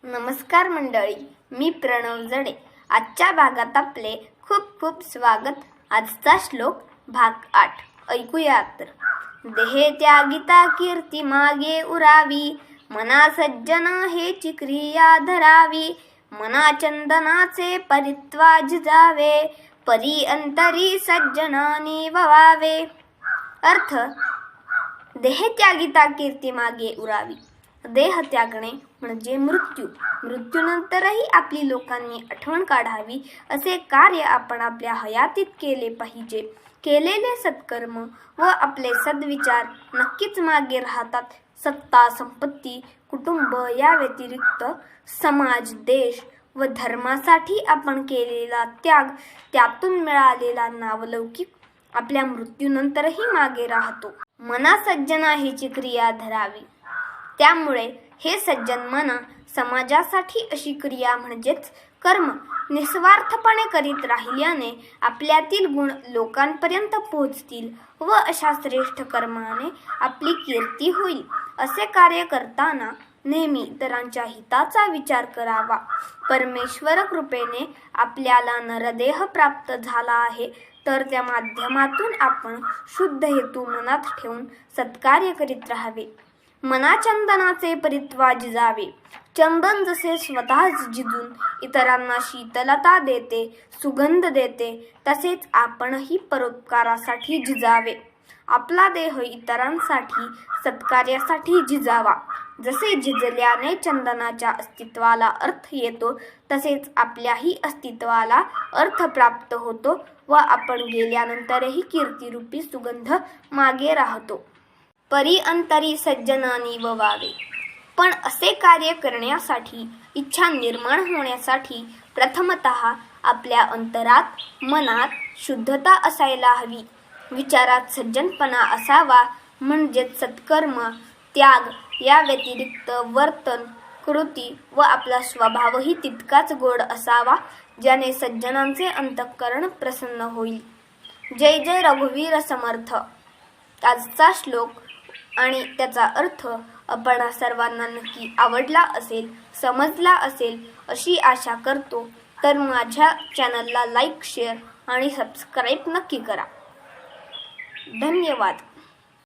नमस्कार मंडळी, मी प्रणव जडे. आजच्या भागात आपले खूप खूप स्वागत. आजचा श्लोक भाग 8 ऐकूयात. देहे त्यागिता कीर्ती मागे उरावी, मना सज्जना हेची क्रिया धरावी. मना चंदनाचे परित्वा जिजावे, परी अंतरी सज्जनानी ववावे. अर्थ, देह त्यागिता कीर्ती मागे उरावी. देह त्यागणे म्हणजे मृत्यू. मृत्यूनंतरही आपली लोकांनी आठवण काढावी असे कार्य आपण आपल्या हयातीत केले पाहिजे. केलेले सत्कर्म व आपले सद्विचार नक्कीच मागे राहतात. सत्ता, संपत्ती, कुटुंब या व्यतिरिक्त समाज, देश व धर्मासाठी आपण केलेला त्याग, त्यातून मिळालेला नावलौकिक आपल्या मृत्यूनंतरही मागे राहतो. मना सज्जना हीची क्रिया धरावी. त्यामुळे हे सज्जन मन समाजासाठी अशी क्रिया म्हणजेच कर्म निस्वार्थपणे करीत राहिल्याने आपल्यातील गुण लोकांपर्यंत पोहोचतील व अशा श्रेष्ठ कर्माने आपली कीर्ती होईल. असे कार्य करताना नेहमी इतरांच्या हिताचा विचार करावा. परमेश्वर कृपेने आपल्याला नरदेह प्राप्त झाला आहे, तर त्या माध्यमातून आपण शुद्ध हेतू मनात ठेवून सत्कार्य करीत राहावे. मना चंदनाचे परित्वा जिजावे. चंदन जसे स्वतःच जिजून इतरांना शीतलता देते, सुगंध देते, तसेच आपणही परोपकारासाठी जिजावे. आपला देह इतरांसाठी सत्कार्यासाठी जिजावा. जसे झिजल्याने चंदनाच्या अस्तित्वाला अर्थ येतो, तसेच आपल्याही अस्तित्वाला अर्थ प्राप्त होतो व आपण गेल्यानंतरही कीर्तिरूपी सुगंध मागे राहतो. परी अंतरी सज्जनानी ववावे. पण असे कार्य करण्यासाठी, इच्छा निर्माण होण्यासाठी प्रथमतः आपल्या अंतरात, मनात शुद्धता असायला हवी. विचारात सज्जनपणा असावा, म्हणजेच सत्कर्म, त्याग या व्यतिरिक्त वर्तन, कृती व आपला स्वभावही तितकाच गोड असावा, ज्याने सज्जनांचे अंतःकरण प्रसन्न होईल. जय जय रघुवीर समर्थ. आजचा श्लोक आणि त्याचा अर्थ आपण सर्वांना नक्की आवडला असेल, समजला असेल अशी आशा करतो. तर माझ्या चॅनलला लाईक, शेअर आणि सबस्क्राईब नक्की करा. धन्यवाद.